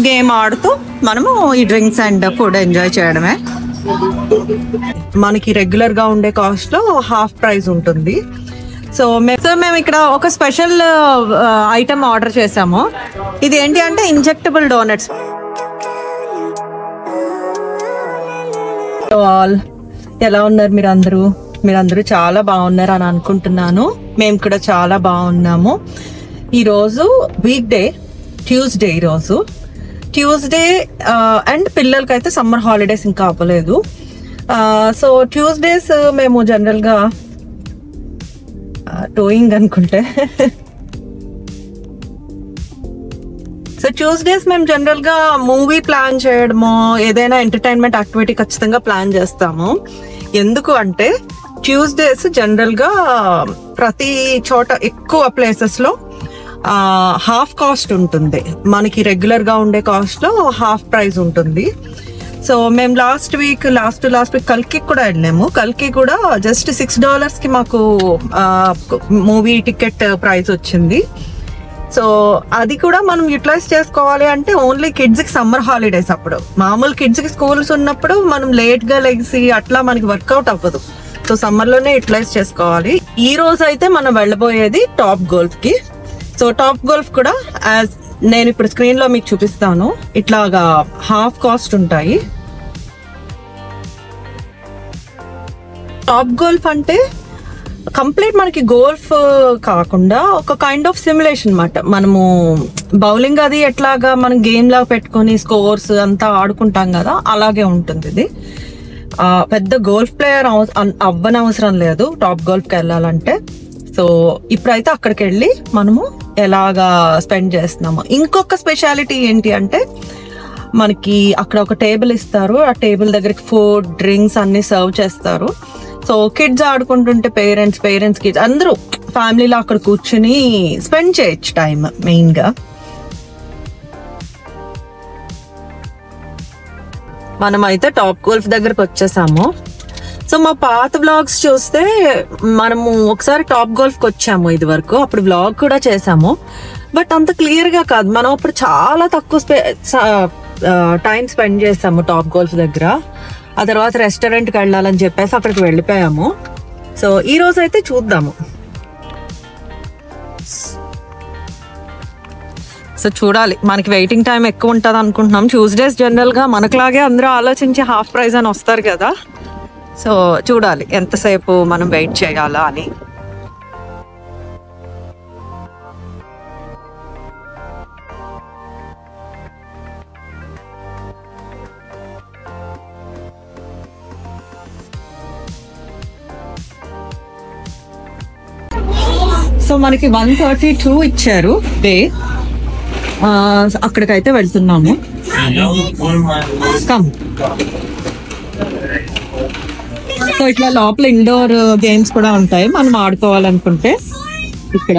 Game ఆడుతూ మనము ఈ డ్రింక్స్ అండ్ ఫుడ్ ఎంజాయ్ చేయడమే. మనకి రెగ్యులర్ గా ఉండే కాస్ట్ లో హాఫ్ ప్రైస్ ఉంటుంది. సో మేము ఇక్కడ ఒక స్పెషల్ ఐటమ్ ఆర్డర్ చేసాము. ఇది ఏంటి అంటే ఇంజెక్టబుల్ డోనట్స్. ఎలా ఉన్నారు మీరందరూ చాలా బాగున్నారు అని అనుకుంటున్నాను. మేము కూడా చాలా బాగున్నాము. ఈరోజు వీక్ డే ట్యూస్డే, ఈరోజు ట్యూస్డే అండ్ పిల్లలకైతే సమ్మర్ హాలిడేస్ ఇంకా అవ్వలేదు. సో ట్యూస్డేస్ మేము జనరల్గా టోయింగ్ అనుకుంటే సో ట్యూస్డేస్ మేము జనరల్గా మూవీ ప్లాన్ చేయడము, ఏదైనా ఎంటర్టైన్మెంట్ యాక్టివిటీ ఖచ్చితంగా ప్లాన్ చేస్తాము. ఎందుకు అంటే ట్యూస్డేస్ జనరల్గా ప్రతి చోట ఎక్కువ ప్లేసెస్లో హాఫ్ కాస్ట్ ఉంటుంది. మనకి రెగ్యులర్గా ఉండే కాస్ట్లో హాఫ్ ప్రైస్ ఉంటుంది. సో మేము లాస్ట్ వీక్ కల్కి కూడా వెళ్ళాము. కల్కి కూడా జస్ట్ $6కి మాకు మూవీ టికెట్ ప్రైస్ వచ్చింది. సో అది కూడా మనం యూటిలైజ్ చేసుకోవాలి అంటే ఓన్లీ కిడ్స్కి సమ్మర్ హాలిడేస్. అప్పుడు మామూలు కిడ్స్కి స్కూల్స్ ఉన్నప్పుడు మనం లేట్గా లెగ్సి అట్లా మనకి వర్కౌట్ అవ్వదు. సో సమ్మర్లోనే యూటిలైజ్ చేసుకోవాలి. ఈ రోజు అయితే మనం వెళ్ళబోయేది టాప్ గోల్ఫ్కి. సో టాప్ గోల్ఫ్ కూడా నేను ఇప్పుడు స్క్రీన్ లో మీకు చూపిస్తాను. ఇట్లాగా హాఫ్ కాస్ట్ ఉంటాయి. టాప్ గోల్ఫ్ అంటే కంప్లీట్ మనకి గోల్ఫ్ కాకుండా ఒక కైండ్ ఆఫ్ సిమ్యులేషన్ అన్నమాట. మనము బౌలింగ్ అది ఎట్లాగా మనం గేమ్ లాగా పెట్టుకొని స్కోర్స్ అంతా ఆడుకుంటాం కదా, అలాగే ఉంటుంది ఇది. పెద్ద గోల్ఫ్ ప్లేయర్ అవ్వనవసరం లేదు టాప్ గోల్ఫ్కి వెళ్ళాలంటే. సో ఇప్పుడైతే అక్కడికి వెళ్ళి మనము ఎలాగా స్పెండ్ చేస్తున్నాము. ఇంకొక స్పెషాలిటీ ఏంటి అంటే మనకి అక్కడ ఒక టేబుల్ ఇస్తారు. ఆ టేబుల్ దగ్గరికి ఫుడ్, డ్రింక్స్ అన్ని సర్వ్ చేస్తారు. సో కిడ్స్ ఆడుకుంటుంటే పేరెంట్స్ కిడ్స్ అందరూ ఫ్యామిలీలో అక్కడ కూర్చుని స్పెండ్ చేయొచ్చు టైం. మెయిన్గా మనమైతే టాప్ గోల్ఫ్ దగ్గరకు వచ్చేసాము. సో మా పాత వ్లాగ్స్ చూస్తే మనము ఒకసారి టాప్ గోల్ఫ్కి వచ్చాము ఇది వరకు. అప్పుడు వ్లాగ్ కూడా చేసాము, బట్ అంత క్లియర్గా కాదు. మనం అప్పుడు చాలా తక్కువ టైం స్పెండ్ చేసాము టాప్ గోల్ఫ్ దగ్గర. ఆ తర్వాత రెస్టారెంట్కి వెళ్ళాలని చెప్పేసి అక్కడికి వెళ్ళిపోయాము. సో ఈ రోజు అయితే చూద్దాము. సో చూడాలి, మనకి వెయిటింగ్ టైం ఎక్కువ ఉంటుంది అనుకుంటున్నాం. ట్యూస్డేస్ జనరల్గా మనకులాగే అందరూ ఆలోచించి హాఫ్ ప్రైస్ అని వస్తారు కదా. సో చూడాలి ఎంతసేపు మనం వెయిట్ చేయాలా అని. సో మనకి 132 ఇచ్చారు డే. అక్కడికైతే వెళ్తున్నాము. కమ్. సో ఇట్లా లోపల ఇండోర్ గేమ్స్ కూడా ఉంటాయి మనం ఆడుకోవాలనుకుంటే ఇక్కడ.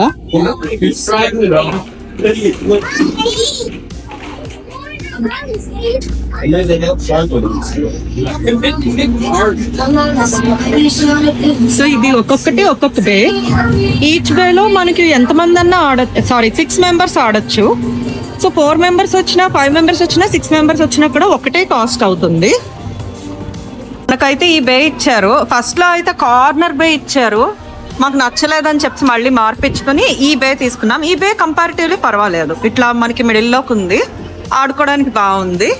సో ఇది ఒక్కొక్క డే. ఈచ్ డే లో మనకి ఎంతమంది అన్నా 6 మెంబర్స్ ఆడొచ్చు. సో 4 మెంబర్స్ వచ్చినా, 5 మెంబర్స్ వచ్చినా, 6 మెంబర్స్ వచ్చినా కూడా ఒకటే కాస్ట్ అవుతుంది. మనకైతే ఈ బే ఇచ్చారు. ఫస్ట్ లో అయితే కార్నర్ బే ఇచ్చారు, మాకు నచ్చలేదని చెప్పి మళ్ళీ మార్పించుకొని ఈ బే తీసుకున్నాం. ఈ బే కంపారిటివ్లీ పర్వాలేదు, ఇట్లా మనకి మిడిల్లోకి ఉంది, ఆడుకోవడానికి బాగుంది.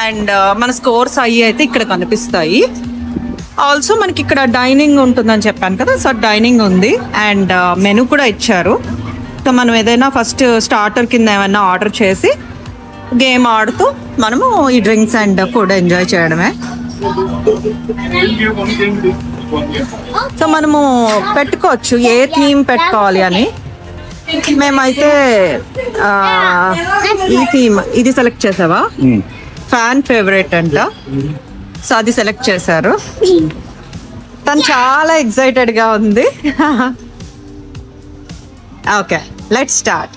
అండ్ మన స్కోర్స్ అయ్యి అయితే ఇక్కడ కనిపిస్తాయి. ఆల్సో మనకి ఇక్కడ డైనింగ్ ఉంటుందని చెప్పాను కదా, సో డైనింగ్ ఉంది అండ్ మెనూ కూడా ఇచ్చారు. సో మనం ఏదైనా ఫస్ట్ స్టార్టర్ కింద ఏమైనా ఆర్డర్ చేసి గేమ్ ఆడుతూ మనము ఈ డ్రింక్స్ అండ్ ఫుడ్ ఎంజాయ్ చేయడమే. సో మనము పెట్టుకోవచ్చు ఏ థీమ్ పెట్టుకోవాలి అని. మేమైతే ఈ థీమ్ ఇది సెలెక్ట్ చేసావా, ఫ్యాన్ ఫేవరెట్ అంట. సో అది సెలెక్ట్ చేశారు. తను చాలా ఎక్సైటెడ్ గా ఉంది. Okay, let's start.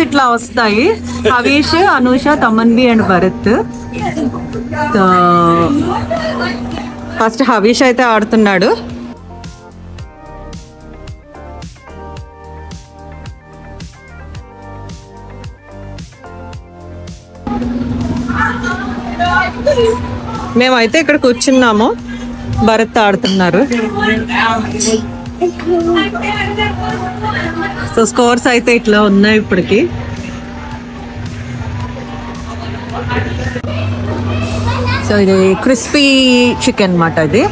ఇట్లా వస్తాయి. హవీష్, అనూష, తమన్వి అండ్ భరత్. ఫస్ట్ హవీష్ అయితే ఆడుతున్నాడు. మేమైతే ఇక్కడ కూర్చున్నాము, భరత్ ఆడుతున్నారు. సో స్కోర్స్ అయితే ఇట్లా ఉన్నాయి ఇప్పటికి. సో ఇది క్రిస్పీ చికెన్ మాట ఇది.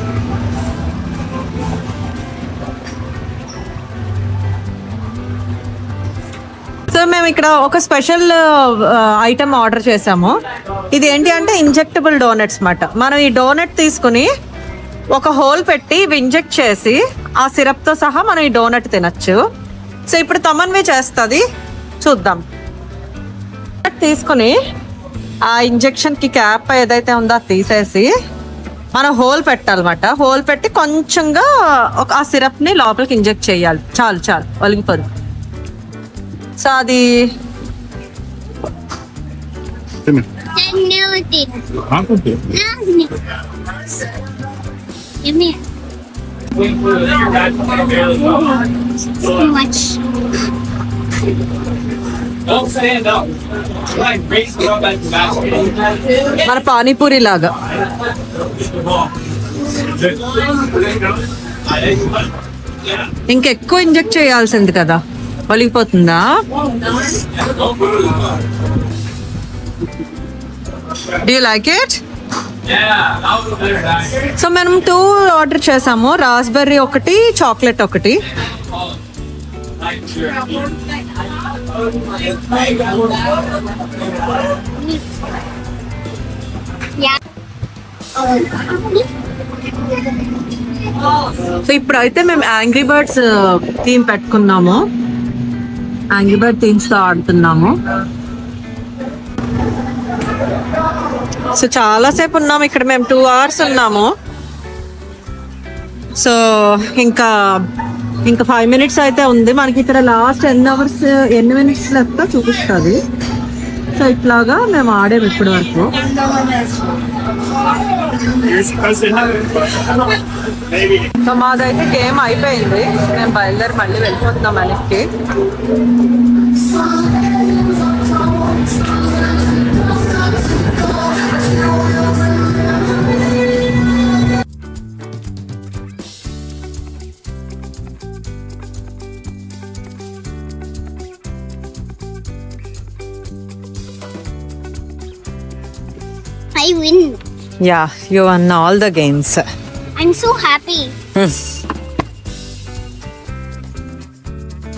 సో మేము ఇక్కడ ఒక స్పెషల్ ఐటమ్ ఆర్డర్ చేసాము. ఇది ఏంటి అంటే ఇంజెక్టబుల్ డోనట్స్ మాట. మనం ఈ డోనట్ తీసుకుని ఒక హోల్ పెట్టి ఇంజెక్ట్ చేసి ఆ సిరప్తో సహా మనం ఈ డోనట్ తినచ్చు. సో ఇప్పుడు తమన్వి చేస్తుంది, చూద్దాం. తీసుకుని ఆ ఇంజెక్షన్కి క్యాప్ ఏదైతే ఉందో అది తీసేసి మనం హోల్ పెట్టాలన్నమాట. హోల్ పెట్టి కొంచెంగా ఆ సిరప్ని లోపలికి ఇంజెక్ట్ చేయాలి. చాలు చాలు ఒలిగిపోదు. సో అది మన పానీపూరి లాగా. ఇంకెక్కువ ఇంజెక్ట్ చేయాల్సింది కదా, ఒలిగిపోతుందా? Do you like it? So మనం 2 ఆర్డర్ చేసాము, రాస్బెర్రీ ఒకటి, చాక్లెట్ ఒకటి. సో ఇప్పుడైతే మేము యాంగ్రీ బర్డ్స్ థీమ్ పెట్టుకున్నాము. యాంగ్రీ బర్డ్ థీమ్స్ తో ఆడుతున్నాము. సో చాలాసేపు ఉన్నాము ఇక్కడ, మేము 2 hours ఉన్నాము. సో ఇంకా 5 minutes అయితే ఉంది మనకి. ఇక్కడ లాస్ట్ ఎన్ని minutes లెక్క చూపిస్తుంది. సో ఇట్లాగా మేము ఆడాము ఇప్పటి వరకు. సో మాదైతే గేమ్ అయిపోయింది, మేము బయలుదేరి మళ్ళీ వెళ్ళిపోతున్నాం వెనక్కి. I win. Yeah, you won all the games. I'm so happy.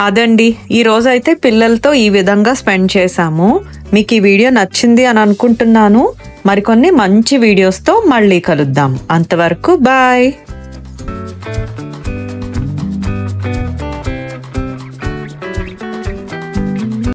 అదండి, ఈ రోజు అయితే పిల్లలతో ఈ విధంగా స్పెండ్ చేశాము. మీకు ఈ వీడియో నచ్చింది అని అనుకుంటున్నాను. మరికొన్ని మంచి వీడియోస్తో మళ్ళీ కలుద్దాం. అంతవరకు బాయ్.